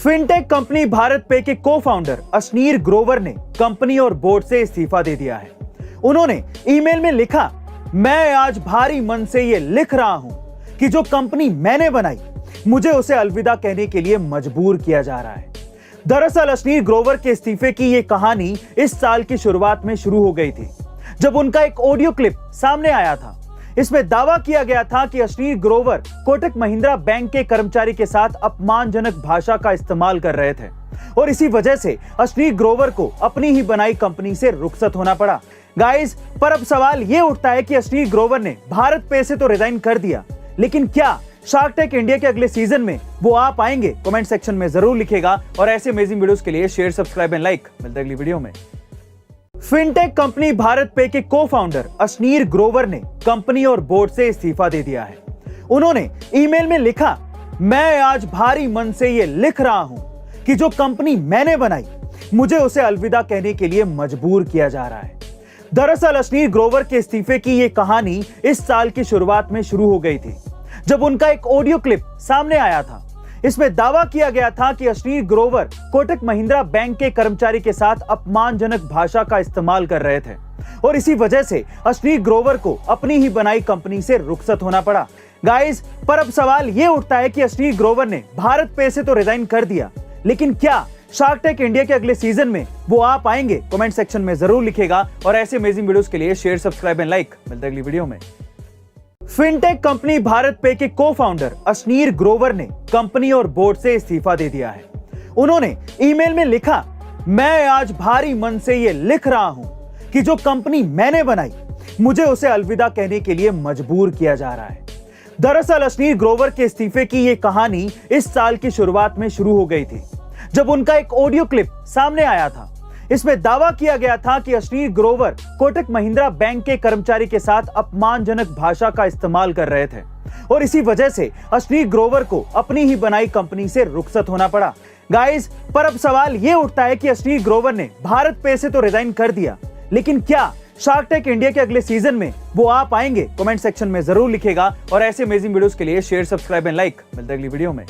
Fintech company Bharat पे के को फाउंडर अशनीर ग्रोवर ने कंपनी और बोर्ड से इस्तीफा दे दिया है। उन्होंने ईमेल में लिखा, मैं आज भारी मन से ये लिख रहा हूं कि जो कंपनी मैंने बनाई मुझे उसे अलविदा कहने के लिए मजबूर किया जा रहा है। दरअसल अशनीर ग्रोवर के इस्तीफे की ये कहानी इस साल की शुरुआत में शुरू हो गई थी, जब उनका एक ऑडियो क्लिप सामने आया था। इसमें दावा किया गया था कि अशनीर ग्रोवर कोटक महिंद्रा बैंक के कर्मचारी के साथ अपमानजनक भाषा का इस्तेमाल कर रहे थे और इसी वजह से अशनीर ग्रोवर को अपनी ही बनाई कंपनी से रुखसत होना पड़ा। गाइस, पर अब सवाल ये उठता है कि अशनीर ग्रोवर ने भारत पे से तो रिजाइन कर दिया, लेकिन क्या शार्क टैंक इंडिया के अगले सीजन में वो आ पाएंगे? कमेंट सेक्शन में जरूर लिखेगा और ऐसे अमेजिंग वीडियोस के लिए शेयर, सब्सक्राइब एंड लाइक। मिलते हैं अगली वीडियो में। फिनटेक कंपनी भारत पे के को फाउंडर अशनीर ग्रोवर ने कंपनी और बोर्ड से इस्तीफा दे दिया है। उन्होंने ईमेल में लिखा, मैं आज भारी मन से ये लिख रहा हूं कि जो कंपनी मैंने बनाई मुझे उसे अलविदा कहने के लिए मजबूर किया जा रहा है। दरअसल अशनीर ग्रोवर के इस्तीफे की ये कहानी इस साल की शुरुआत में शुरू हो गई थी, जब उनका एक ऑडियो क्लिप सामने आया था। इसमें दावा किया गया था कि अशनीर ग्रोवर कोटक महिंद्रा बैंक के कर्मचारी के साथ अपमानजनक भाषा का इस्तेमाल कर रहे थे और इसी वजह से अशनीर ग्रोवर को अपनी ही बनाई कंपनी से रुखसत होना पड़ा। गाइस, पर अब सवाल ये उठता है कि अशनीर ग्रोवर ने भारत पे से तो रिजाइन कर दिया, लेकिन क्या शार्क टैंक इंडिया के अगले सीजन में वो आ पाएंगे? कमेंट सेक्शन में जरूर लिखेगा और ऐसे अमेजिंग वीडियोस के लिए शेयर, सब्सक्राइब एंड लाइक। मिलते हैं अगली वीडियो में। फिनटेक कंपनी भारत पे के को फाउंडर अशनीर ग्रोवर ने कंपनी और बोर्ड से इस्तीफा दे दिया है। उन्होंने ईमेल में लिखा, मैं आज भारी मन से ये लिख रहा हूं कि जो कंपनी मैंने बनाई मुझे उसे अलविदा कहने के लिए मजबूर किया जा रहा है। दरअसल अशनीर ग्रोवर के इस्तीफे की ये कहानी इस साल की शुरुआत में शुरू हो गई थी, जब उनका एक ऑडियो क्लिप सामने आया था। इसमें दावा किया गया था कि अशनीर ग्रोवर कोटक महिंद्रा बैंक के कर्मचारी के साथ अपमानजनक भाषा का इस्तेमाल कर रहे थे और इसी वजह से अशनीर ग्रोवर को अपनी ही बनाई कंपनी से रुखसत होना पड़ा। गाइस, पर अब सवाल ये उठता है कि अशनीर ग्रोवर ने भारत पे से तो रिजाइन कर दिया, लेकिन क्या शार्क टैंक इंडिया के अगले सीजन में वो आ पाएंगे? कमेंट सेक्शन में जरूर लिखेगा और ऐसे अमेजिंग वीडियोस के लिए शेयर, सब्सक्राइब एंड लाइक। मिलते हैं अगली वीडियो में।